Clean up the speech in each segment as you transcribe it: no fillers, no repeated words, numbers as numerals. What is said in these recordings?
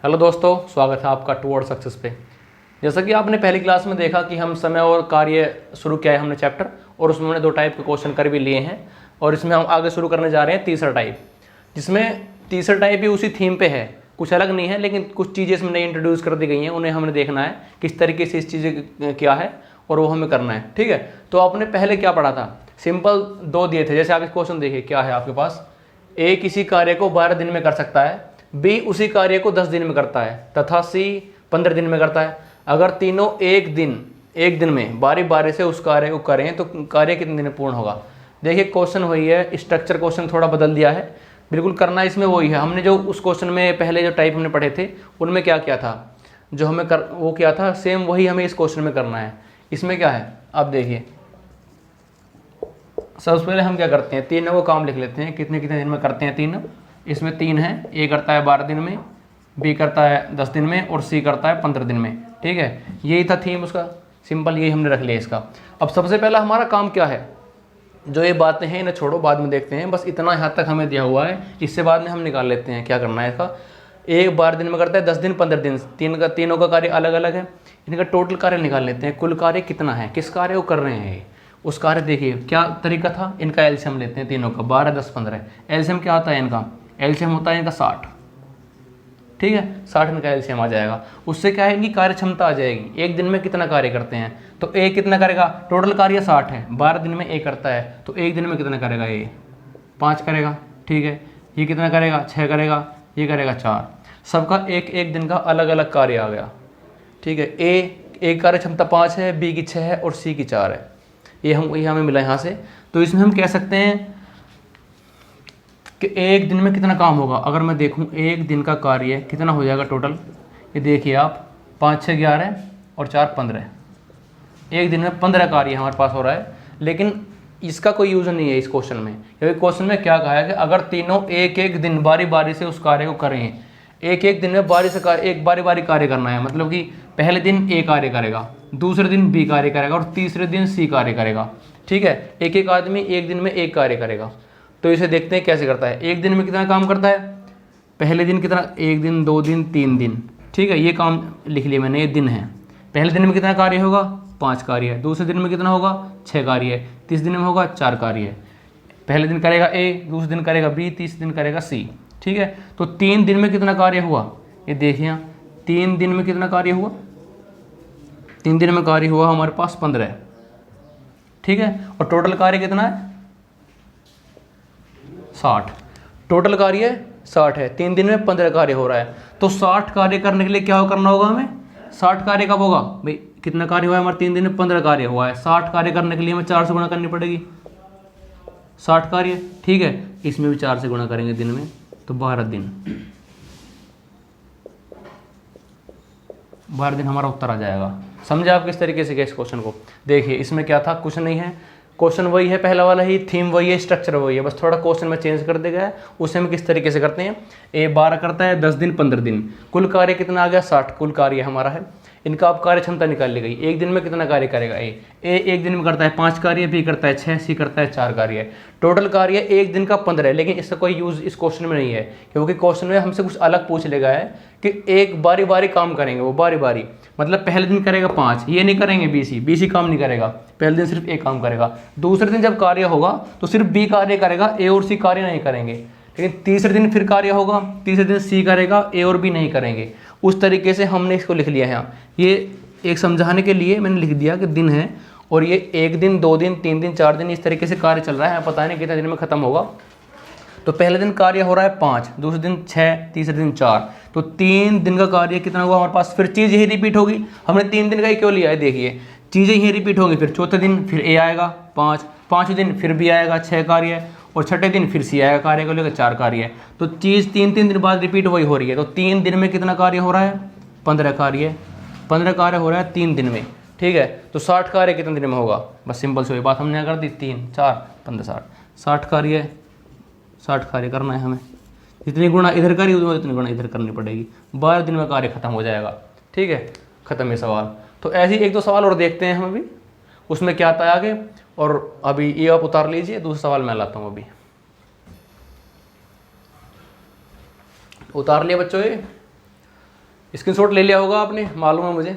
Hello दोस्तों, स्वागत है आपका टुवर्ड सक्सेस पे। जैसा कि आपने पहली क्लास में देखा कि हम समय और कार्य शुरू किया है हमने चैप्टर, और उसमें हमने 2 टाइप के क्वेश्चन कर भी लिए हैं। और इसमें हम आगे शुरू करने जा रहे हैं तीसरा टाइप, जिसमें तीसरा टाइप भी उसी थीम पे है, कुछ अलग नहीं है, लेकिन कुछ चीज़ें इसमें नई इंट्रोड्यूस कर दी गई हैं। उन्हें हमने देखना है किस तरीके से इस चीज़ें क्या है और वो हमें करना है। ठीक है, तो आपने पहले क्या पढ़ा था? सिंपल 2 दिए थे। जैसे आप इस क्वेश्चन देखिए, क्या है आपके पास, ए किसी कार्य को 12 दिन में कर सकता है, बी उसी कार्य को 10 दिन में करता है तथा सी 15 दिन में करता है। अगर तीनों एक दिन में बारी बारी से उस कार्य को करें तो कार्य कितने दिन में पूर्ण होगा? देखिए क्वेश्चन वही है, स्ट्रक्चर क्वेश्चन थोड़ा बदल दिया है, बिल्कुल करना इसमें वही है। हमने जो उस क्वेश्चन में पहले जो टाइप हमने पढ़े थे उनमें क्या क्या था, जो हमें वो क्या था, सेम वही हमें इस क्वेश्चन में करना है। इसमें क्या है आप देखिए, सबसे पहले हम क्या करते हैं, तीनों को काम लिख लेते हैं, कितने कितने दिन में करते हैं तीनों। इसमें 3 है, ए करता है 12 दिन में, बी करता है 10 दिन में और सी करता है 15 दिन में। ठीक है, यही था थीम उसका, सिंपल यही हमने रख लिया इसका। अब सबसे पहला हमारा काम क्या है, जो ये बातें हैं इन्हें छोड़ो, बाद में देखते हैं, बस इतना यहाँ तक हमें दिया हुआ है, इससे बाद में हम निकाल लेते हैं क्या करना है इसका। एक 12 दिन में करता है, 10 दिन 15 दिन, तीनों का कार्य अलग अलग है, इनका टोटल कार्य निकाल लेते हैं, कुल कार्य कितना है, किस कार्य को कर रहे हैं ये, उस कार्य। देखिए क्या तरीका था, इनका एलसीएम लेते हैं तीनों का, 12 10 15। एलसीएम क्या होता है इनका, एलसीएम होता है इनका 60। ठीक है, 60 इनका एलसीएम आ जाएगा। उससे क्या है, इनकी कार्य क्षमता आ जाएगी, एक दिन में कितना कार्य करते हैं। तो ए कितना करेगा, टोटल कार्य 60 है, 12 दिन में ए करता है, तो एक दिन में कितना करेगा, ए 5 करेगा। ठीक है, ये कितना करेगा, 6 करेगा, ये करेगा 4। सबका एक एक दिन का अलग अलग कार्य आ गया। ठीक है, ए कार्य क्षमता 5 है, बी की 6 है और सी की 4 है। ये हमें मिला यहाँ से। तो इसमें हम कह सकते हैं कि एक दिन में कितना काम होगा। अगर मैं देखूं एक दिन का कार्य कितना हो जाएगा टोटल, ये देखिए आप, 5 6 11 और 4 15, एक दिन में 15 कार्य हमारे पास हो रहा है। लेकिन इसका कोई यूज़ नहीं है इस क्वेश्चन में, क्योंकि क्वेश्चन में क्या कहा है कि अगर तीनों एक एक दिन बारी बारी से उस कार्य को करें, एक एक दिन में एक बारी बारी कार्य करना है, मतलब कि पहले दिन ए कार्य करेगा, दूसरे दिन बी कार्य करेगा और तीसरे दिन सी कार्य करेगा। ठीक है, एक एक आदमी एक दिन में एक कार्य करेगा। तो इसे देखते हैं कैसे करता है। एक दिन में कितना काम करता है, पहले दिन कितना, 1 दिन 2 दिन 3 दिन। ठीक है, ये काम लिख लिया मैंने, ये दिन है। पहले दिन में कितना कार्य होगा, 5 कार्य है। दूसरे दिन में कितना होगा, 6 कार्य है। तीसरे दिन में होगा 4 कार्य है। पहले दिन करेगा ए, दूसरे दिन करेगा बी, तीसरे दिन करेगा सी। ठीक है, तो 3 दिन में कितना कार्य हुआ, ये देखिए 3 दिन में कितना कार्य हुआ, 3 दिन में कार्य हुआ हमारे पास 15। ठीक है, और टोटल कार्य कितना है, 60। टोटल कार्य 60 है, 3 दिन में 15 कार्य हो रहा है। तो 60 कार्य करने के लिए क्या करना होगा हमें, 60 कार्य कब होगा भाई, कितना कार्य हुआ है हमारे 3 दिन में 15 कार्य हुआ है, 60 कार्य करने के लिए हमें 4 से गुणा करनी पड़ेगी, 60 कार्य। ठीक है, इसमें भी 4 से गुणा करेंगे दिन में, तो 12 दिन, 12 दिन हमारा उत्तर आ जाएगा। समझे आप किस तरीके से किया इस क्वेश्चन को? देखिए इसमें क्या था, कुछ नहीं है, क्वेश्चन वही है, पहला वाला ही, थीम वही है, स्ट्रक्चर वही है, बस थोड़ा क्वेश्चन में चेंज कर दिया गया है। उसे हम किस तरीके से करते हैं, ए 12 करता है, 10 दिन 15 दिन, कुल कार्य कितना आ गया, 60 कुल कार्य हमारा है। इनका अब कार्य क्षमता निकाल ली गई, एक दिन में कितना कार्य करेगा ए एक दिन में करता है 5 कार्य, बी करता है 6, सी करता है 4 कार्य। टोटल कार्य एक दिन का 15 है, लेकिन इसका कोई यूज़ इस क्वेश्चन में नहीं है, क्योंकि क्वेश्चन में हमसे कुछ अलग पूछ लेगा है कि एक बारी बारी काम करेंगे, वो बारी बारी, मतलब पहले दिन करेगा 5, ये नहीं करेंगे बी सी काम नहीं करेगा, पहले दिन सिर्फ ए काम करेगा। दूसरे दिन जब कार्य होगा तो सिर्फ बी कार्य करेगा, ए और सी कार्य नहीं करेंगे। लेकिन तीसरे दिन फिर कार्य होगा, तीसरे दिन सी करेगा, ए और बी नहीं करेंगे। उस तरीके से हमने इसको लिख लिया है यहाँ। ये एक समझाने के लिए मैंने लिख दिया कि दिन है, और ये 1 दिन 2 दिन 3 दिन 4 दिन इस तरीके से कार्य चल रहा है, पता नहीं कितने दिन में खत्म होगा। तो पहले दिन कार्य हो रहा है 5, दूसरे दिन 6, तीसरे दिन 4, तो 3 दिन का कार्य कितना हुआ हमारे पास। फिर चीज़ यही रिपीट होगी, हमने 3 दिन का ही क्यों लिया है, देखिए चीज़ें यही रिपीट होंगी। फिर चौथे दिन फिर ए आएगा 5, 5वें दिन फिर बी आएगा 6 कार्य, और छठे दिन फिर सी आएगा कार्य को लेकर 4 कार्य। तो चीज़ 3 दिन बाद रिपीट वही हो रही है। तो 3 दिन में कितना कार्य हो रहा है, 15 कार्य, 15 कार्य हो रहा है 3 दिन में। ठीक है, तो 60 कार्य कितने दिन में होगा, बस सिंपल से वही बात हमने कर दी, 3 4 15 60 कार्य, 60 कार्य करना है हमें। जितनी गुणा इधर करी उतनी गुणा इधर करनी पड़ेगी, 12 दिन में कार्य खत्म हो जाएगा। ठीक है, खत्म ये सवाल। तो ऐसे ही 1-2 सवाल और देखते हैं हम अभी, उसमें क्या आता है आगे। और अभी ये आप उतार लीजिए, दूसरा सवाल मैं लाता हूँ। अभी उतार लिया बच्चों ये, स्क्रीनशॉट ले लिया होगा आपने, मालूम है मुझे,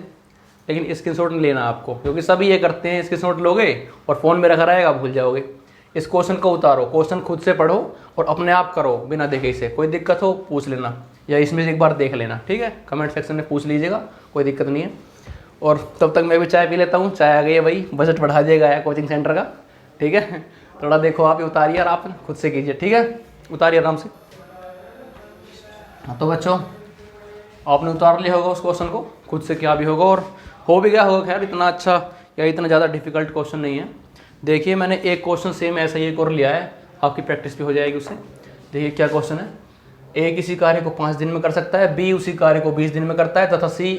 लेकिन स्क्रीनशॉट नहीं लेना आपको, क्योंकि सभी ये करते हैं, स्क्रीनशॉट लोगे और फ़ोन में रखा रहेगा, भूल जाओगे। इस क्वेश्चन को उतारो, क्वेश्चन खुद से पढ़ो और अपने आप करो बिना देखे इसे। कोई दिक्कत हो पूछ लेना, या इसमें से एक बार देख लेना, ठीक है, कमेंट सेक्शन में पूछ लीजिएगा, कोई दिक्कत नहीं है। और तब तक मैं भी चाय पी लेता हूँ। चाय आ गई है भाई, बजट बढ़ा दिया गया है कोचिंग सेंटर का, ठीक है। थोड़ा देखो आप ही उतारिए और आप खुद से कीजिए, ठीक है, उतारिए आराम से। हाँ तो बच्चों, आपने उतार लिया होगा उस क्वेश्चन को, खुद से क्या भी होगा और हो भी गया होगा। खैर इतना अच्छा या इतना ज़्यादा डिफिकल्ट क्वेश्चन नहीं है। देखिए मैंने एक क्वेश्चन सेम ऐसा ही एक और लिया है, आपकी प्रैक्टिस भी हो जाएगी उससे। देखिए क्या क्वेश्चन है, ए किसी कार्य को 5 दिन में कर सकता है, बी उसी कार्य को 20 दिन में करता है तथा सी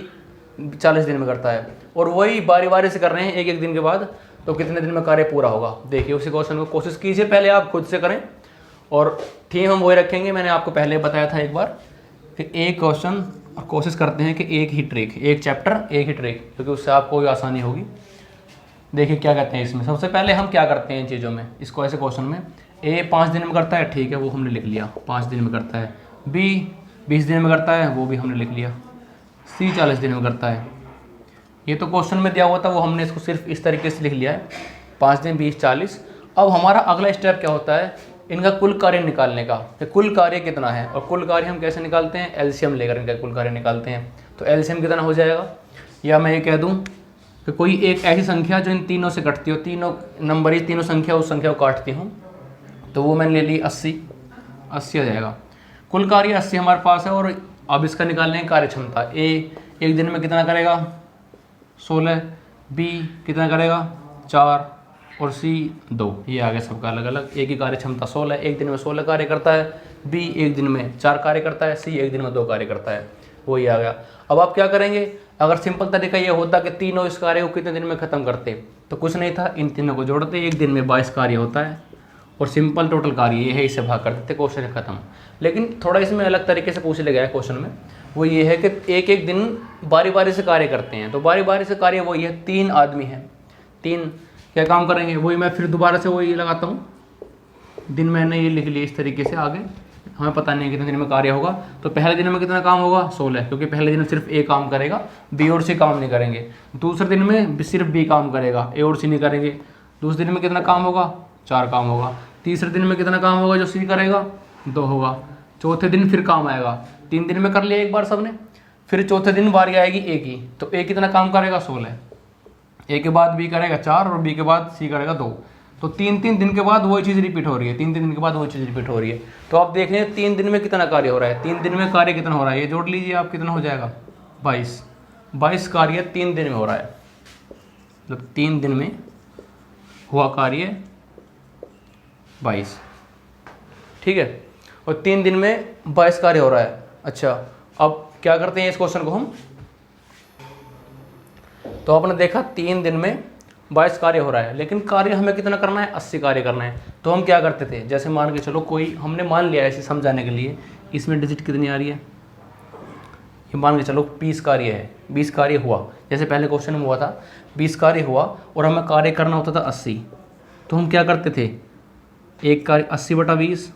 40 दिन में करता है, और वही बारी बारी से कर रहे हैं एक एक दिन के बाद, तो कितने दिन में कार्य पूरा होगा। देखिए उसी क्वेश्चन को कोशिश कीजिए, पहले आप खुद से करें और थीम हम वही रखेंगे। मैंने आपको पहले बताया था एक बार कि एक क्वेश्चन कोशिश करते हैं कि एक ही ट्रिक, एक चैप्टर एक ही ट्रिक, क्योंकि उससे आपको भी आसानी होगी। देखिए क्या कहते हैं इसमें, सबसे पहले हम क्या करते हैं इन चीज़ों में, इसको ऐसे क्वेश्चन में ए 5 दिन में करता है, ठीक है, वो हमने लिख लिया 5 दिन में करता है। बी 20 दिन में करता है, वो भी हमने लिख लिया। सी 40 दिन में करता है। ये तो क्वेश्चन में दिया हुआ था, वो हमने इसको सिर्फ इस तरीके से लिख लिया है, 5 दिन 20 40। अब हमारा अगला स्टेप क्या होता है, इनका कुल कार्य निकालने का, कि कुल कार्य कितना है। और कुल कार्य हम कैसे निकालते हैं, एलसीएम लेकर इनका कुल कार्य निकालते हैं। तो एलसीएम कितना हो जाएगा, या मैं ये कह दूं कि कोई एक ऐसी संख्या जो इन तीनों से कटती हो, तीनों नंबर ही तीनों संख्या उस संख्या को काटती हूँ, तो वो मैंने ले ली 80 हो जाएगा। कुल कार्य 80 हमारे पास है। और अब इसका निकालने की कार्य क्षमता, ए एक दिन में कितना करेगा 16, बी कितना करेगा 4 और सी 2। ये आ गया सबका अलग अलग। ए की कार्य क्षमता 16, एक दिन में 16 कार्य करता है। बी एक दिन में 4 कार्य करता है। सी एक दिन में 2 कार्य करता है। वही आ गया। अब आप क्या करेंगे, अगर सिंपल तरीका ये होता कि तीनों इस कार्य को कितने दिन में खत्म करते, तो कुछ नहीं था, इन तीनों को जोड़ते, एक दिन में 22 कार्य होता है और सिंपल टोटल कार्य ये है, इसे भाग कर देते, क्वेश्चन खत्म। लेकिन थोड़ा इसमें अलग तरीके से पूछ लिया गया है क्वेश्चन में, वो ये है कि एक एक दिन बारी बारी से कार्य करते हैं। तो बारी बारी से कार्य वही है, 3 आदमी हैं, 3 क्या काम करेंगे, वही मैं फिर दोबारा से वही लगाता हूँ। दिन मैंने ये लिख लिया इस तरीके से, आगे हमें पता नहीं है कितने दिन में कार्य होगा। तो पहले दिन में कितना काम होगा 16, क्योंकि पहले दिन में सिर्फ ए काम करेगा, बी और सी काम नहीं करेंगे। दूसरे दिन में सिर्फ बी काम करेगा, ए और सी नहीं करेंगे। दूसरे दिन में कितना काम होगा 4 काम होगा। तीसरे दिन में कितना काम होगा जो सी करेगा 2 होगा। चौथे दिन फिर काम आएगा, 3 दिन में कर लिया एक बार सबने। फिर चौथे दिन बारी आएगी ए की, तो ए कितना काम करेगा 16, ए के बाद बी करेगा 4 और बी के बाद सी करेगा 2। तो 3-3 दिन के बाद वही चीज़ रिपीट हो रही है, 3-3 दिन के बाद वही चीज़ रिपीट हो रही है। तो आप देख लें 3 दिन में कितना कार्य हो रहा है, 3 दिन में कार्य कितना हो रहा है, ये जोड़ लीजिए आप, कितना हो जाएगा 22 कार्य 3 दिन में हो रहा है। मतलब 3 दिन में हुआ कार्य 22, ठीक है, और 3 दिन में 22 कार्य हो रहा है। अच्छा, अब क्या करते हैं इस क्वेश्चन को हम, तो आपने देखा 3 दिन में 22 कार्य हो रहा है, लेकिन कार्य हमें कितना करना है 80 कार्य करना है। तो हम क्या करते थे, जैसे मान के चलो कोई हमने मान लिया ऐसे समझाने के लिए, इसमें डिजिट कितनी आ रही है, ये मान के चलो 20 कार्य है, 20 कार्य हुआ, जैसे पहले क्वेश्चन में हुआ था 20 कार्य हुआ और हमें कार्य करना होता था 80। तो हम क्या करते थे, एक कार्य 80/20,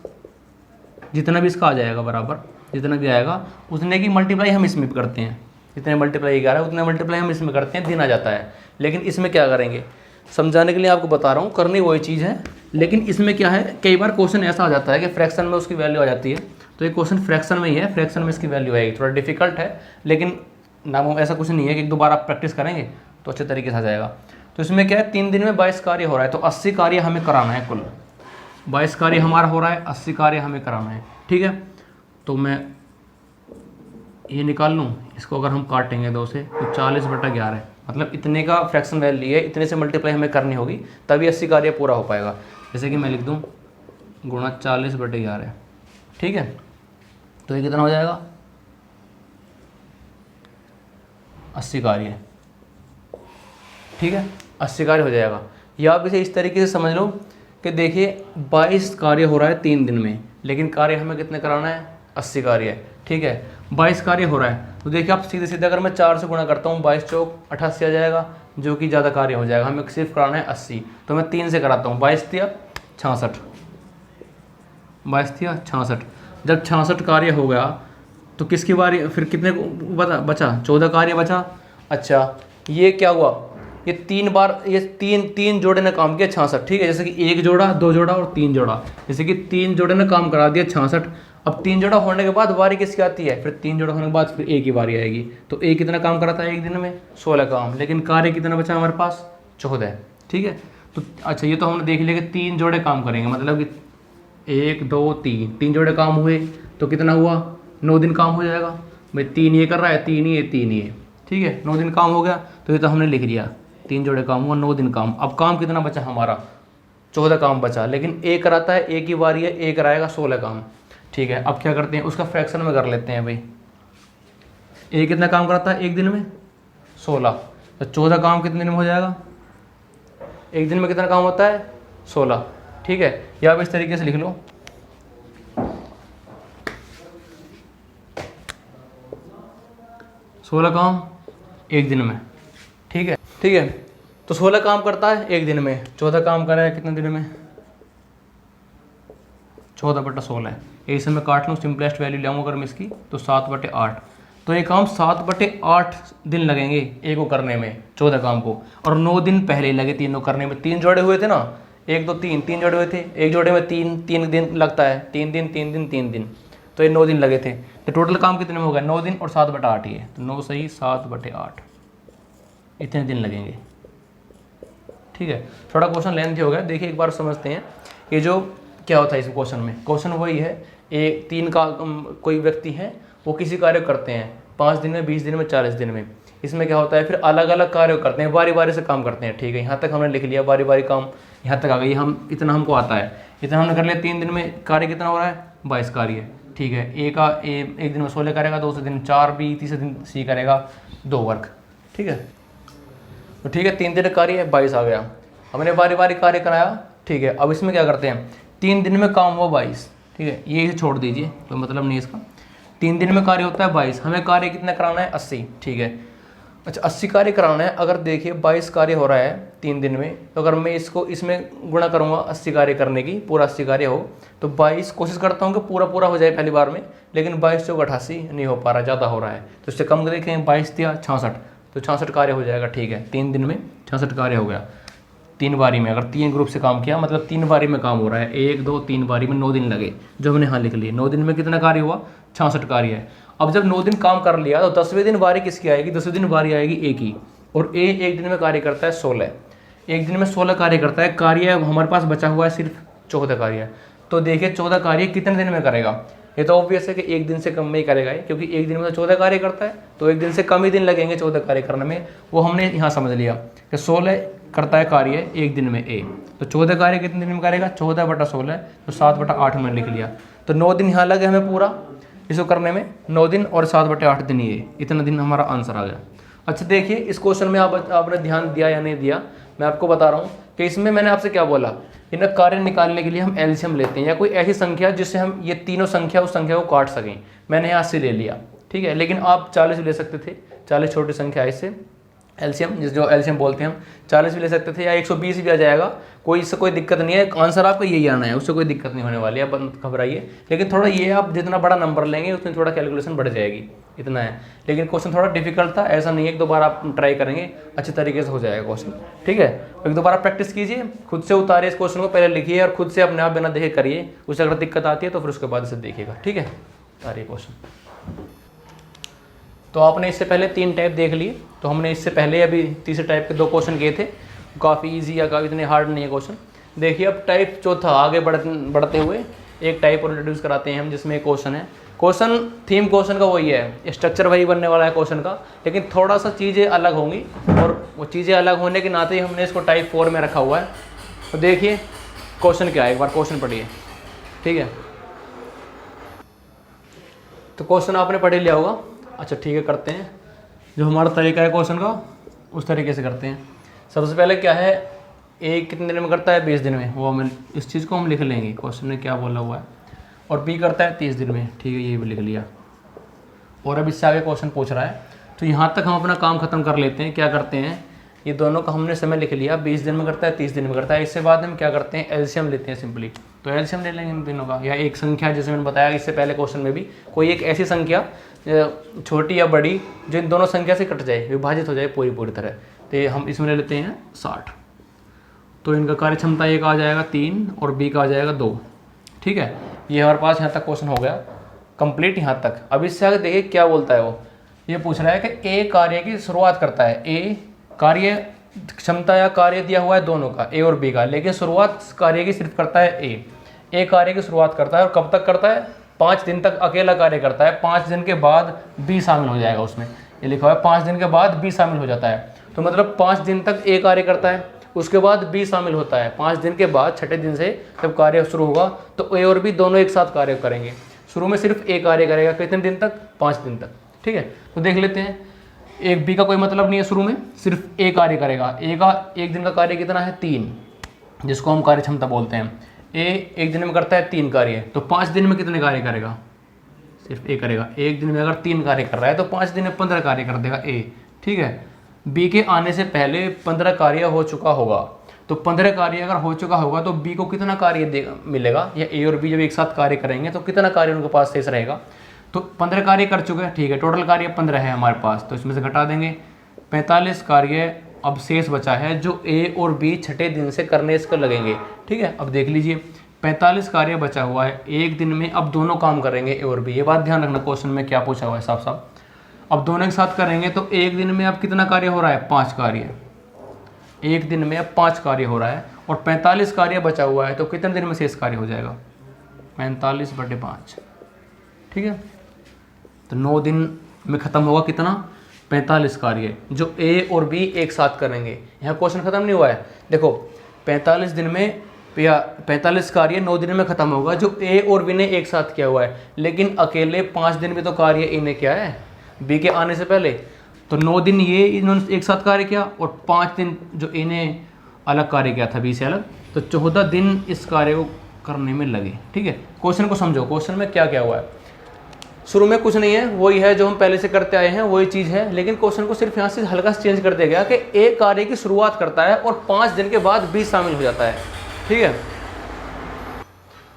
जितना भी इसका आ जाएगा बराबर, जितना भी आएगा उतने की मल्टीप्लाई हम इसमें करते हैं, जितने मल्टीप्लाई 11 उतने मल्टीप्लाई हम इसमें करते हैं, दिन आ जाता है। लेकिन इसमें क्या करेंगे, समझाने के लिए आपको बता रहा हूँ, करनी वही चीज़ है, लेकिन इसमें क्या है, कई बार क्वेश्चन ऐसा आ जाता है कि फ्रैक्शन में उसकी वैल्यू आ जाती है। तो ये क्वेश्चन फ्रैक्शन में ही है, फ्रैक्शन में इसकी वैल्यू आएगी, थोड़ा डिफिकल्ट है, लेकिन नाम ऐसा कुछ नहीं है कि एक दो बार आप प्रैक्टिस करेंगे तो अच्छे तरीके से आ जाएगा। तो इसमें क्या है, 3 दिन में 22 कार्य हो रहा है, तो 80 कार्य हमें कराना है, कुल 22 कार्य हमारा हो रहा है, 80 कार्य हमें कराना है, ठीक है। तो मैं ये निकाल लूँ, इसको अगर हम काटेंगे 2 से तो 40/11, मतलब इतने का फ्रैक्शन वैल्यू है, इतने से मल्टीप्लाई हमें करनी होगी तभी 80 कार्य पूरा हो पाएगा। जैसे कि मैं लिख दूँ गुणा 40/11, ठीक है। तो ये कितना हो जाएगा 80 कार्य, ठीक है, 80 कार्य हो जाएगा। या आप इसे इस तरीके से समझ लो कि देखिए 22 कार्य हो रहा है 3 दिन में, लेकिन कार्य हमें कितने कराना है 80 कार्य है, ठीक है। 22 कार्य हो रहा है, तो देखिए आप सीधे सीधे अगर मैं 4 से गुणा करता हूँ, 22 चौक 88 आ जाएगा, जो कि ज़्यादा कार्य हो जाएगा, हमें सिर्फ कराना है 80। तो मैं 3 से कराता हूँ, 22 दिया 66, 22 दिया 66। जब 66 कार्य हो गया तो किसकी बारी, फिर कितने बचा 14 कार्य बचा। अच्छा ये क्या हुआ, ये 3 बार, ये तीन जोड़े ने काम किया 66, ठीक है। जैसे कि 1 जोड़ा, 2 जोड़ा और 3 जोड़ा, जैसे कि 3 जोड़े ने काम करा दिया 66। अब 3 जोड़ा होने के बाद बारी किसकी आती है, फिर 3 जोड़ा होने के बाद फिर एक ही बारी आएगी। तो एक कितना काम कराता है एक दिन में, 16 काम, लेकिन कार्य कितना बचा हमारे पास, 14, ठीक है। तो अच्छा ये तो हमने देख लिया कि 3 जोड़े काम करेंगे, मतलब कि 1 2 3 जोड़े काम हुए, तो कितना हुआ, 9 दिन काम हो जाएगा भाई। 3 ये कर रहा है, 3 ये, 3 ये, ठीक है, 9 दिन काम हो गया। तो ये तो हमने लिख लिया, 3 जोड़े काम हुआ, 9 दिन काम। अब काम कितना बचा हमारा, 14 काम बचा, लेकिन एक कराता है, एक ही बारी है, एक कराएगा 16 काम, ठीक है। अब क्या करते हैं, उसका फ्रैक्शन में कर लेते हैं भाई। एक कितना काम कराता है एक दिन में, 16, तो 14 काम कितने दिन में हो जाएगा, एक दिन में कितना काम होता है, 16, ठीक है। या आप इस तरीके से लिख लो, सोलह काम एक दिन में, ठीक है, ठीक है। तो 16 काम करता है एक दिन में, 14 काम कर रहा है कितने दिन में, 14/16 है। इसे मैं काट लूँ, सिंपलेस्ट वैल्यू लाऊंगा अगर मैं इसकी, तो 7/8। तो ये काम 7/8 दिन लगेंगे एक को करने में, 14 काम को, और 9 दिन पहले ही लगे तीनों करने में। 3 जोड़े हुए थे ना, 1 2 3 जोड़े हुए थे, एक जोड़े में 3 दिन लगता है, 3 दिन 3 दिन 3 दिन, तो ये 9 दिन लगे थे। तो टोटल काम कितने में हो गया, 9 दिन और 7/8 ही है, तो 9 सही 7/8 इतने दिन लगेंगे, ठीक है। थोड़ा क्वेश्चन लेंथी हो गया, देखिए एक बार समझते हैं। ये जो क्या होता है इस क्वेश्चन में, क्वेश्चन वही है, एक 3 का कोई व्यक्ति है, वो किसी कार्य करते हैं 5 दिन में, 20 दिन में, 40 दिन में। इसमें क्या होता है, फिर अलग अलग कार्य करते हैं, बारी बारी से काम करते हैं, ठीक है। यहाँ तक हमने लिख लिया, बारी बारी काम यहाँ तक आ गई, हम इतना हमको आता है, इतना हमने कर लिया। 3 दिन में कार्य कितना हो रहा है, 22 कार्य, ठीक है। एक दिन में 16 करेगा, दूसरे दिन 4 भी, तीसरे दिन C करेगा 2 वर्क, ठीक है। तो ठीक है, 3 दिन कार्य है, 22 आ गया, हमने बारी बारी कार्य कराया, ठीक है। अब इसमें क्या करते हैं, 3 दिन में काम हुआ 22, ठीक है, ये इसे छोड़ दीजिए, कोई मतलब नहीं इसका। 3 दिन में कार्य होता है 22, हमें कार्य कितना कराना है, 80, ठीक है। अच्छा 80 कार्य कराना है, अगर देखिए 22 कार्य हो रहा है 3 दिन में, तो अगर मैं इसको इसमें गुणा करूँगा 80 कार्य करने की, पूरा 80 कार्य हो, तो 22 कोशिश करता हूँ कि पूरा पूरा हो जाए पहली बार में, लेकिन 22 चौक 88 नहीं हो पा रहा, ज़्यादा हो रहा है। तो इससे कम देखें, 22 दिया 66, तो 66 कार्य हो जाएगा, ठीक है। 3 दिन में 66 कार्य हो गया, 3 बारी में, अगर 3 ग्रुप से काम किया मतलब 3 बारी में काम हो रहा है, 1 2 3 बारी में 9 दिन लगे, जो हमने यहाँ लिख लिए। 9 दिन में कितना कार्य हुआ, 66 कार्य है। अब जब 9 दिन काम कर लिया, तो 10वें दिन बारी किसकी आएगी, 10वें दिन बारी आएगी A की, और A एक दिन में कार्य करता है 16, एक दिन में 16 कार्य करता है। कार्य हमारे पास बचा हुआ है सिर्फ 14 कार्य। तो देखिए 14 कार्य कितने दिन में करेगा, ये तो ऑब्वियस है कि एक दिन से कम में ही करेगा, क्योंकि एक दिन में तो 14 कार्य करता है, तो एक दिन से कम ही दिन लगेंगे 14 कार्य करने में। वो हमने यहाँ समझ लिया कि 16 करता है कार्य एक दिन में A, तो 14 कार्य कितने दिन में करेगा, 14/16, तो 7/8 हमने लिख लिया। तो 9 दिन यहाँ लगे हमें पूरा इसको करने में, 9 दिन और 7/8 दिन, ये इतना दिन हमारा आंसर आ गया। अच्छा देखिए इस क्वेश्चन में आपने ध्यान दिया या नहीं दिया, मैं आपको बता रहा हूँ कि इसमें मैंने आपसे क्या बोला, इन्हें कार्य निकालने के लिए हम एलसीएम लेते हैं, या कोई ऐसी संख्या जिससे हम ये तीनों संख्या उस संख्या को काट सकें। मैंने यहाँ से ले लिया, ठीक है, लेकिन आप 40 ले सकते थे, 40 छोटी संख्या है, इससे एलसीएम जो एलसीएम बोलते हैं हम, 40 भी ले सकते थे, या 120 भी आ जाएगा, कोई इससे कोई दिक्कत नहीं है, आंसर आपका यही आना है, उससे कोई दिक्कत नहीं होने वाली है, आप घबराइए। लेकिन थोड़ा ये आप जितना बड़ा नंबर लेंगे उतनी थोड़ा कैलकुलेशन बढ़ जाएगी, इतना है। लेकिन क्वेश्चन थोड़ा डिफिकल्ट था, ऐसा नहीं है कि दोबारा आप ट्राई करेंगे अच्छे तरीके से हो जाएगा क्वेश्चन, ठीक है। एक दोबारा प्रैक्टिस कीजिए, खुद से उतारिए इस क्वेश्चन को, पहले लिखिए और खुद से अपने आप बिना देखे करिए, उससे अगर दिक्कत आती है तो फिर उसके बाद इसे देखिएगा, ठीक है। उतारिए क्वेश्चन। तो आपने इससे पहले 3 टाइप देख लिए, तो हमने इससे पहले अभी तीसरे टाइप के 2 क्वेश्चन किए थे, काफ़ी इजी या काफ़ी इतने हार्ड नहीं है क्वेश्चन। देखिए अब टाइप चौथा आगे बढ़ते हुए एक टाइप और इंट्रोड्यूस कराते हैं हम, जिसमें एक क्वेश्चन है, क्वेश्चन थीम क्वेश्चन का वही है, स्ट्रक्चर वही बनने वाला है क्वेश्चन का, लेकिन थोड़ा सा चीज़ें अलग होंगी, और वो चीज़ें अलग होने के नाते ही हमने इसको टाइप 4 में रखा हुआ है। तो देखिए क्वेश्चन क्या है, एक बार क्वेश्चन पढ़िए, ठीक है। तो क्वेश्चन आपने पढ़ लिया होगा, अच्छा ठीक है, करते हैं जो हमारा तरीका है क्वेश्चन का उस तरीके से करते हैं। सबसे पहले क्या है, A कितने दिन में करता है, 20 दिन में, वो हम इस चीज़ को हम लिख लेंगे, क्वेश्चन में क्या बोला हुआ है। और B करता है 30 दिन में, ठीक है, ये भी लिख लिया। और अब इससे आगे क्वेश्चन पूछ रहा है, तो यहाँ तक हम अपना काम खत्म कर लेते हैं। क्या करते हैं, ये दोनों का हमने समय लिख लिया, 20 दिन में करता है, 30 दिन में करता है। इससे बाद हम क्या करते हैं, एलसीएम लेते हैं सिंपली। तो एलसीएम ले लेंगे इन तीनों का। या एक संख्या जैसे मैंने बताया इससे पहले क्वेश्चन में भी, कोई एक ऐसी संख्या छोटी या बड़ी जो इन दोनों संख्या से कट जाए, विभाजित हो जाए पूरी तरह, तो हम इसमें ले लेते हैं 60। तो इनका कार्य क्षमता एक आ जाएगा 3 और बी का आ जाएगा 2। ठीक है, ये हमारे पास यहाँ तक क्वेश्चन हो गया कंप्लीट यहाँ तक। अब इससे आगे देखिए क्या बोलता है वो, ये पूछ रहा है कि ए कार्य की शुरुआत करता है। ए कार्य क्षमता या कार्य दिया हुआ है दोनों का, ए और बी का, लेकिन शुरुआत कार्य की सिर्फ करता है ए। ए कार्य की शुरुआत करता है और कब तक करता है, 5 दिन तक अकेला कार्य करता है। 5 दिन के बाद बी शामिल हो जाएगा उसमें, ये लिखा हुआ है 5 दिन के बाद बी शामिल हो जाता है। तो मतलब 5 दिन तक ए कार्य करता है, उसके बाद बी शामिल होता है। 5 दिन के बाद छठे दिन से जब कार्य शुरू होगा तो ए और बी दोनों एक साथ कार्य करेंगे। शुरू में सिर्फ ए कार्य करेगा, कितने दिन तक, 5 दिन तक। ठीक है, तो देख लेते हैं। एक बी का कोई मतलब नहीं है, शुरू में सिर्फ ए कार्य करेगा। ए का एक दिन का कार्य कितना है, 3, जिसको हम कार्य क्षमता बोलते हैं। ए एक दिन में करता है 3 कार्य, तो 5 दिन में कितने कार्य करेगा, सिर्फ ए करेगा। एक दिन में अगर 3 कार्य कर रहा है तो 5 दिन में 15 कार्य कर देगा ए। ठीक है, बी के आने से पहले 15 कार्य हो चुका होगा, तो 15 कार्य अगर हो चुका होगा तो बी को कितना कार्य मिलेगा, या ए और बी जब एक साथ कार्य करेंगे तो कितना कार्य उनके पास शेष रहेगा। तो 15 कार्य कर चुके हैं। ठीक है, टोटल कार्य 15 है हमारे पास, तो इसमें से घटा देंगे। 45 कार्य अब शेष बचा है जो ए और बी छठे दिन से करने इसको लगेंगे। ठीक है, अब देख लीजिए 45 कार्य बचा हुआ है। एक दिन में अब दोनों काम करेंगे ए और बी, ये बात ध्यान रखना, क्वेश्चन में क्या पूछा हुआ है साफ साफ। अब दोनों एक साथ करेंगे तो एक दिन में अब कितना कार्य हो रहा है, 5 कार्य। एक दिन में अब 5 कार्य हो रहा है और 45 कार्य बचा हुआ है, तो कितने दिन में शेष कार्य हो जाएगा, 45/5। ठीक है, तो 9 दिन में खत्म होगा कितना, 45 कार्य जो ए और बी एक साथ करेंगे। यहाँ क्वेश्चन खत्म नहीं हुआ है, देखो 45 दिन में या 45 कार्य 9 दिन में खत्म होगा जो ए और बी ने एक साथ किया हुआ है, लेकिन अकेले 5 दिन में तो कार्य ए ने किया है बी के आने से पहले। तो 9 दिन ये इन्होंने एक साथ कार्य किया और 5 दिन जो ए ने अलग कार्य किया था बी से अलग, तो 14 दिन इस कार्य को करने में लगे। ठीक है, क्वेश्चन को समझो, क्वेश्चन में क्या क्या हुआ है। शुरू में कुछ नहीं है, वही है जो हम पहले से करते आए हैं, वही चीज़ है, लेकिन क्वेश्चन को सिर्फ यहाँ से हल्का से चेंज कर दिया गया कि ए कार्य की शुरुआत करता है और 5 दिन के बाद बी शामिल हो जाता है। ठीक है,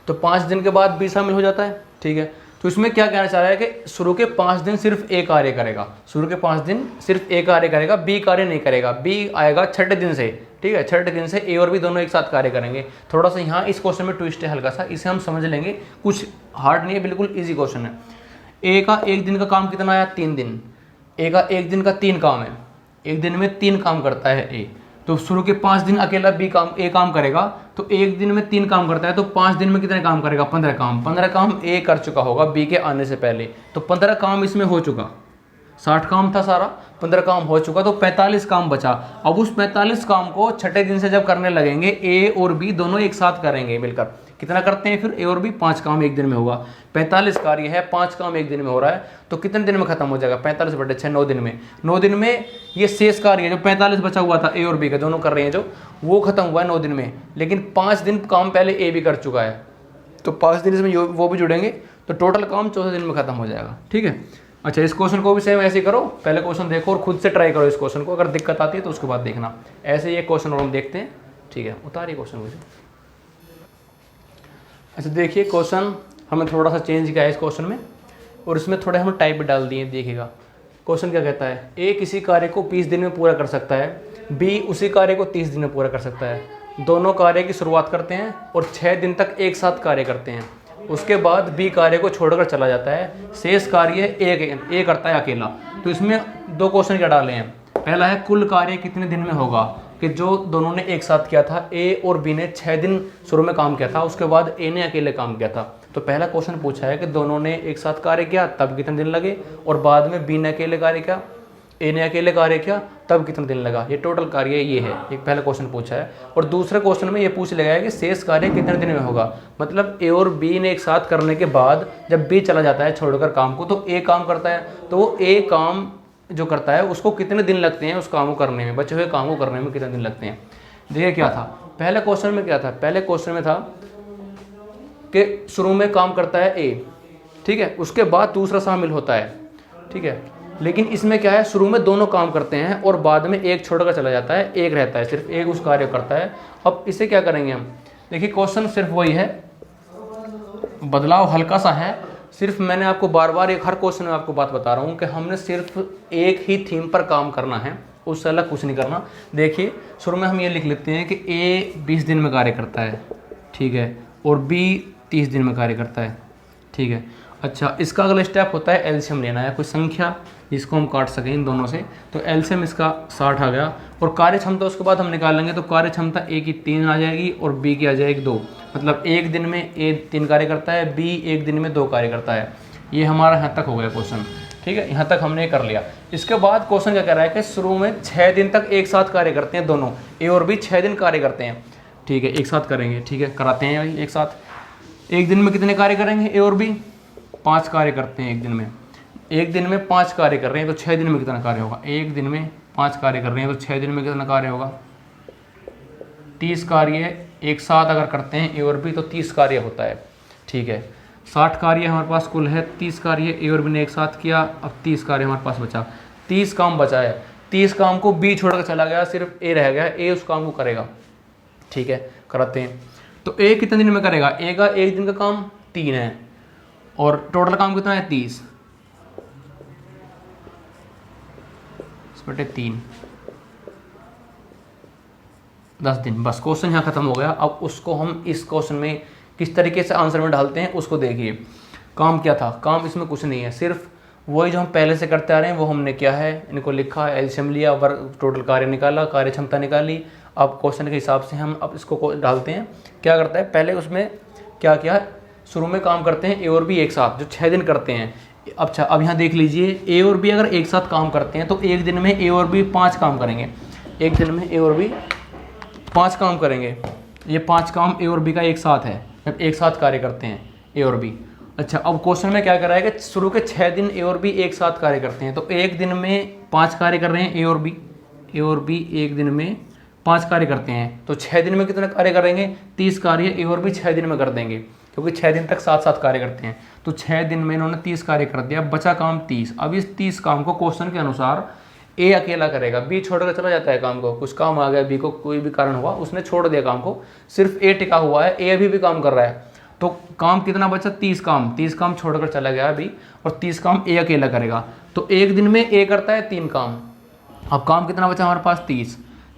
तो 5 दिन के बाद बी शामिल हो जाता है। ठीक है, तो इसमें क्या कहना चाह रहा है कि शुरू के 5 दिन सिर्फ ए कार्य करेगा, शुरू के 5 दिन सिर्फ ए कार्य करेगा, बी कार्य नहीं करेगा। बी आएगा छठे दिन से। ठीक है, छठे दिन से ए और बी दोनों एक साथ कार्य करेंगे। थोड़ा सा यहाँ इस क्वेश्चन में ट्विस्ट है हल्का सा, इसे हम समझ लेंगे, कुछ हार्ड नहीं है, बिल्कुल ईजी क्वेश्चन है। ए का एक दिन का काम कितना आया, 3 दिन। ए का एक दिन का 3 काम है, एक दिन में 3 काम करता है ए। तो शुरू के 5 दिन अकेला बी काम ए काम करेगा, तो एक दिन में 3 काम करता है, तो 5 दिन में कितने काम करेगा, 15 काम। 15 काम ए कर चुका होगा बी के आने से पहले, तो 15 काम इसमें हो चुका। 60 काम था सारा, 15 काम हो चुका, तो 45 काम बचा। अब उस 45 काम को छठे दिन से जब करने लगेंगे ए और बी दोनों एक साथ करेंगे मिलकर। कितना करते हैं फिर ए और बी, 5 काम एक दिन में होगा। 45 कार्य है, 5 काम एक दिन में हो रहा है, तो कितने दिन में खत्म हो जाएगा, 45/6, 9 दिन में। 9 दिन में ये शेष कार्य जो 45 बचा हुआ था ए और बी का, दोनों कर रहे हैं जो, वो खत्म हुआ है 9 दिन में, लेकिन 5 दिन काम पहले ए भी कर चुका है, तो 5 दिन इसमें वो भी जुड़ेंगे, तो टोटल काम 14 दिन में खत्म हो जाएगा। ठीक है, अच्छा इस क्वेश्चन को भी सेम ऐसे करो, पहले क्वेश्चन देखो और खुद से ट्राई करो इस क्वेश्चन को, अगर दिक्कत आती है तो उसके बाद देखना। ऐसे ये क्वेश्चन और हम देखते हैं। ठीक है, उतारिए क्वेश्चन मुझे। अच्छा देखिए, क्वेश्चन हमें थोड़ा सा चेंज किया है इस क्वेश्चन में, और इसमें थोड़े हम टाइप भी डाल दिए। देखिएगा क्वेश्चन क्या कहता है, ए किसी कार्य को 20 दिन में पूरा कर सकता है, बी उसी कार्य को 30 दिन में पूरा कर सकता है। दोनों कार्य की शुरुआत करते हैं और 6 दिन तक एक साथ कार्य करते हैं, उसके बाद बी कार्य को छोड़कर चला जाता है, शेष कार्य ए करता है अकेला। तो इसमें 2 क्वेश्चन क्या डाले हैं, पहला है कुल कार्य कितने दिन में होगा, कि जो दोनों ने एक साथ किया था, ए और बी ने 6 दिन शुरू में काम किया था, उसके बाद ए ने अकेले काम किया था। तो पहला क्वेश्चन पूछा है कि दोनों ने एक साथ कार्य किया तब कितने दिन लगे, और बाद में बी ने अकेले कार्य किया, ए ने अकेले कार्य किया तब कितने दिन लगा। ये टोटल कार्य ये है, एक पहला क्वेश्चन पूछा है। और दूसरे क्वेश्चन में ये पूछ लिया है कि शेष कार्य कितने दिन में होगा, मतलब ए और बी ने एक साथ करने के बाद जब बी चला जाता है छोड़कर काम को, तो ए काम करता है, तो वो ए काम जो करता है उसको कितने दिन लगते हैं उस काम को करने में, बचे हुए काम को करने में कितने दिन लगते हैं। देखिए क्या था पहले क्वेश्चन में, क्या था पहले क्वेश्चन में था कि शुरू में काम करता है ए, ठीक है, उसके बाद दूसरा शामिल होता है। ठीक है, लेकिन इसमें क्या है, शुरू में दोनों काम करते हैं और बाद में एक छोड़कर चला जाता है, एक रहता है, सिर्फ एक उस कार्य करता है। अब इसे क्या करेंगे हम, देखिए क्वेश्चन सिर्फ वही है, बदलाव हल्का सा है, सिर्फ मैंने आपको बार बार एक हर क्वेश्चन में आपको बात बता रहा हूँ कि हमने सिर्फ एक ही थीम पर काम करना है, उससे अलग कुछ नहीं करना। देखिए शुरू में हम ये लिख लेते हैं कि A 20 दिन में कार्य करता है, ठीक है, और B 30 दिन में कार्य करता है, ठीक है। अच्छा, इसका अगला स्टेप होता है एलसीएम लेना है, कोई संख्या जिसको हम काट सकें इन दोनों से। तो एलसीएम इसका 60 आ गया, और कार्य क्षमता उसके बाद हम निकालेंगे तो कार्य क्षमता A की 3 आ जाएगी और B की आ जाएगी 2। मतलब एक दिन में A 3 कार्य करता है, B एक दिन में 2 कार्य करता है। ये हमारा यहाँ तक हो गया क्वेश्चन, ठीक है, यहाँ तक हमने कर लिया। इसके बाद क्वेश्चन क्या कह रहा है कि शुरू में 6 दिन तक एक साथ कार्य करते हैं दोनों, A और B 6 दिन कार्य करते हैं, ठीक है, एक साथ करेंगे, ठीक है, कराते हैं भाई एक साथ। एक दिन में कितने कार्य करेंगे A और B? 5 कार्य करते हैं एक दिन में। एक दिन में 5 कार्य कर रहे हैं तो 6 दिन में कितना कार्य होगा? एक दिन में 5 कार्य कर रहे हैं तो 6 दिन में कितना कार्य होगा? 30 कार्य एक साथ अगर करते हैं A और B तो 30 कार्य होता है, ठीक है। 60 कार्य हमारे पास कुल है, 30 कार्य A और B ने एक साथ किया, अब 30 कार्य हमारे पास बचा, 30 काम बचा है। 30 काम को B छोड़कर चला गया, सिर्फ A रह गया, A उस काम को करेगा, ठीक है, कराते हैं। तो A कितने दिन में करेगा? A का एक दिन का काम 3 है और टोटल काम कितना है? 30 बटे 3, 10 दिन। बस क्वेश्चन यहाँ खत्म हो गया। अब उसको हम इस क्वेश्चन में किस तरीके से आंसर में डालते हैं उसको देखिए। काम क्या था? काम इसमें कुछ नहीं है, सिर्फ वही जो हम पहले से करते आ रहे हैं वो हमने किया है, इनको लिखा, एलसीएम लिया, वर्ग टोटल कार्य निकाला, कार्य क्षमता निकाली। अब क्वेश्चन के हिसाब से हम अब इसको डालते हैं। क्या करता है, पहले उसमें क्या किया, शुरू में काम करते हैं A और B एक साथ, जो 6 दिन करते हैं। अच्छा, अब यहाँ देख लीजिए, A और B अगर एक साथ काम करते हैं तो एक दिन में A और B 5 काम करेंगे। एक दिन में A और B 5 काम करेंगे। ये 5 काम A और B का एक साथ है, जब एक साथ कार्य करते हैं A और B। अच्छा, अब क्वेश्चन में क्या करा है कि शुरू के 6 दिन A और B एक साथ कार्य करते हैं, तो एक दिन में 5 कार्य कर रहे हैं A और B। A और B एक दिन में 5 कार्य करते हैं, तो 6 दिन में कितने कार्य करेंगे? 30 कार्य A और B 6 दिन में कर देंगे, क्योंकि 6 दिन तक साथ साथ कार्य करते हैं। तो 6 दिन में इन्होंने 30 कार्य कर दिया, बचा काम 30। अब इस 30 काम को क्वेश्चन के अनुसार A अकेला करेगा, B छोड़कर चला जाता है काम को, कुछ काम आ गया B को, कोई भी कारण हुआ, उसने छोड़ दिया काम को, सिर्फ A टिका हुआ है, A अभी भी काम कर रहा है। तो काम कितना बचा? 30 काम। 30 काम छोड़कर चला गया अभी, और 30 काम A अकेला करेगा। तो एक दिन में A करता है 3 काम। अब काम कितना बचा हमारे पास?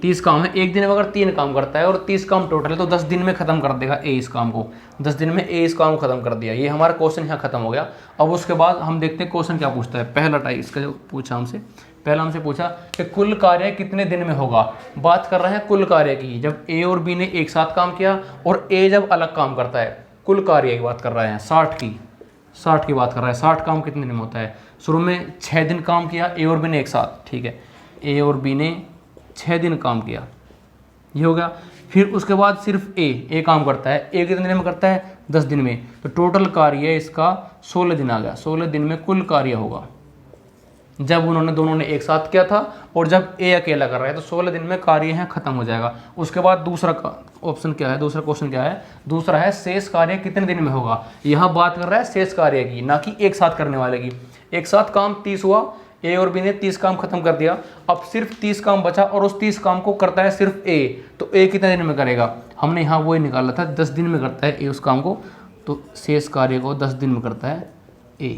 30 काम है। एक दिन में अगर 3 काम करता है और 30 काम टोटल है तो 10 दिन में खत्म कर देगा A इस काम को। 10 दिन में A इस काम को खत्म कर दिया। ये हमारा क्वेश्चन यहाँ खत्म हो गया। अब उसके बाद हम देखते हैं क्वेश्चन क्या पूछता है। पहला टाइप इसका जो पूछा हमसे, पहला हमसे पूछा कि कुल कार्य कितने दिन में होगा। बात कर रहे हैं कुल कार्य की, जब A और B ने एक साथ काम किया और A जब अलग काम करता है, कुल कार्य की बात कर रहे हैं, 60 की बात कर रहा है। 60 काम कितने दिन में होता है? शुरू में 6 दिन काम किया A और B ने एक साथ, ठीक है, A और B ने 6 दिन काम किया, ये हो गया। फिर उसके बाद सिर्फ A काम करता है। A कितने दिन में करता है? 10 दिन में। तो टोटल कार्य इसका 16 दिन आ गया। 16 दिन में कुल कार्य होगा, जब उन्होंने दोनों ने एक साथ किया था और जब A अकेला कर रहा है, तो 16 दिन में कार्य यहाँ खत्म हो जाएगा। उसके बाद दूसरा ऑप्शन क्या है, दूसरा क्वेश्चन क्या है? दूसरा है शेष कार्य कितने दिन में होगा। यहाँ बात कर रहा है शेष कार्य की, ना कि एक साथ करने वाले की। एक साथ काम 30 हुआ, A और B ने 30 काम खत्म कर दिया, अब सिर्फ 30 काम बचा और उस 30 काम को करता है सिर्फ A। तो A कितने दिन में करेगा? हमने यहाँ वही निकाला था, 10 दिन में करता है A उस काम को, तो शेष कार्य को 10 दिन में करता है A।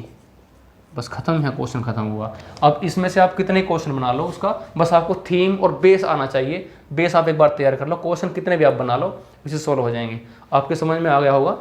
बस खत्म, यहाँ क्वेश्चन खत्म हुआ। अब इसमें से आप कितने क्वेश्चन बना लो उसका, बस आपको थीम और बेस आना चाहिए। बेस आप एक बार तैयार कर लो, क्वेश्चन कितने भी आप बना लो, इसे सोल्व हो जाएंगे। आपके समझ में आ गया होगा।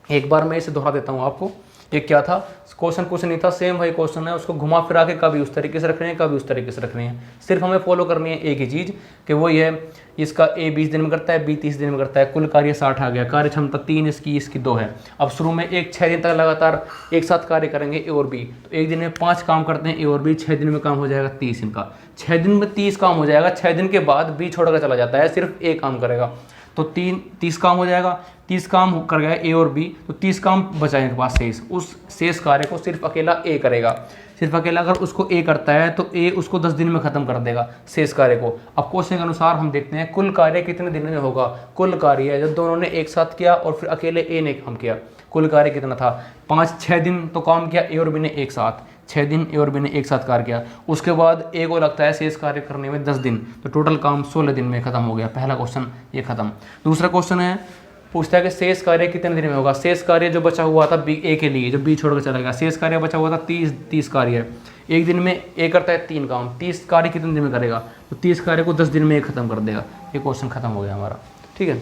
एक बार मैं इसे दोहरा देता हूँ आपको। ये क्या था? क्वेश्चन कुछ नहीं था, सेम वही क्वेश्चन है, उसको घुमा फिरा के कभी उस तरीके से रख रहे हैं, कभी उस तरीके से रख रहे हैं। सिर्फ हमें फॉलो करनी है एक ही चीज़ कि वो ये है, इसका A 20 दिन में करता है, B 30 दिन में करता है, कुल कार्य 60 आ गया, कार्य क्षमता 3 इसकी 2 है। अब शुरू में 6 दिन तक लगातार एक साथ कार्य करेंगे A और B, तो एक दिन में 5 काम करते हैं A और B, 6 दिन में काम हो जाएगा 30 इनका। 6 दिन में 30 काम हो जाएगा। 6 दिन के बाद B छोड़कर चला जाता है, सिर्फ A काम करेगा, तो 30 काम हो जाएगा। 30 काम कर गया A और B, तो 30 काम बचा इनके पास शेष। उस शेष कार्य को सिर्फ अकेला A करेगा। सिर्फ अकेला अगर उसको A करता है तो A उसको 10 दिन में खत्म कर देगा शेष कार्य को। अब क्वेश्चन के अनुसार हम देखते हैं कुल कार्य कितने दिन में होगा। कुल कार्य जब दोनों ने एक साथ किया और फिर अकेले A ने काम किया, कुल कार्य कितना था? 5-6 दिन तो काम किया A और B ने एक साथ, 6 दिन A और B ने एक साथ कार्य किया। उसके बाद A को लगता है शेष कार्य करने में 10 दिन, तो टोटल काम 16 दिन में खत्म हो गया। पहला क्वेश्चन ये खत्म। दूसरा क्वेश्चन है पूछता है कि शेष कार्य कितने दिन में होगा। शेष कार्य जो बचा हुआ था बी ए के लिए, जो बी छोड़कर चला गया, शेष कार्य बचा हुआ था 30 कार्य। एक दिन में ए करता है 3 काम, 30 कार्य कितने दिन में करेगा, तो 30 कार्य को 10 दिन में खत्म कर देगा। ये क्वेश्चन खत्म हो गया हमारा, ठीक है।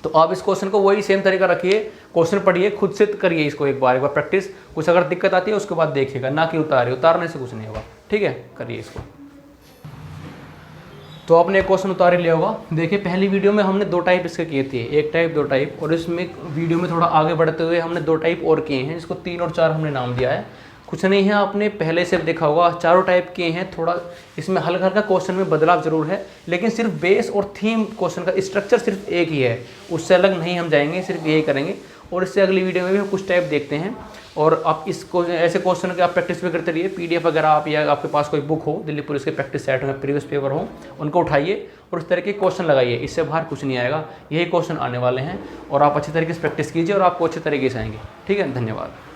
तो आप इस क्वेश्चन को वही सेम तरीका रखिए, क्वेश्चन पढ़िए, खुद से करिए इसको एक बार प्रैक्टिस। कुछ अगर दिक्कत आती है उसके बाद देखिएगा, ना कि उतारने से कुछ नहीं होगा, ठीक है। करिए इसको। तो आपने एक क्वेश्चन उतार लिया होगा। देखिए पहली वीडियो में हमने 2 टाइप इसके किए थे, 1 टाइप 2 टाइप, और इसमें वीडियो में थोड़ा आगे बढ़ते हुए हमने 2 टाइप और किए हैं, जिसको 3 और 4 हमने नाम दिया है। कुछ नहीं है, आपने पहले से देखा होगा, चारों टाइप किए हैं। थोड़ा इसमें हल्का हल्का क्वेश्चन में बदलाव जरूर है, लेकिन सिर्फ बेस और थीम क्वेश्चन का स्ट्रक्चर सिर्फ एक ही है, उससे अलग नहीं हम जाएंगे, सिर्फ यही करेंगे। और इससे अगली वीडियो में भी हम कुछ टाइप देखते हैं। और आप इसको ऐसे क्वेश्चन की आप प्रैक्टिस भी करते रहिए। पीडीएफ अगर आप या आपके पास कोई बुक हो, दिल्ली पुलिस के प्रैक्टिस सेट में प्रीवियस पेपर हो, उनको उठाइए और इस तरह के क्वेश्चन लगाइए। इससे बाहर कुछ नहीं आएगा, यही क्वेश्चन आने वाले हैं। और आप अच्छी तरीके से प्रैक्टिस कीजिए और आपको अच्छे तरीके से आएंगे, ठीक है। धन्यवाद।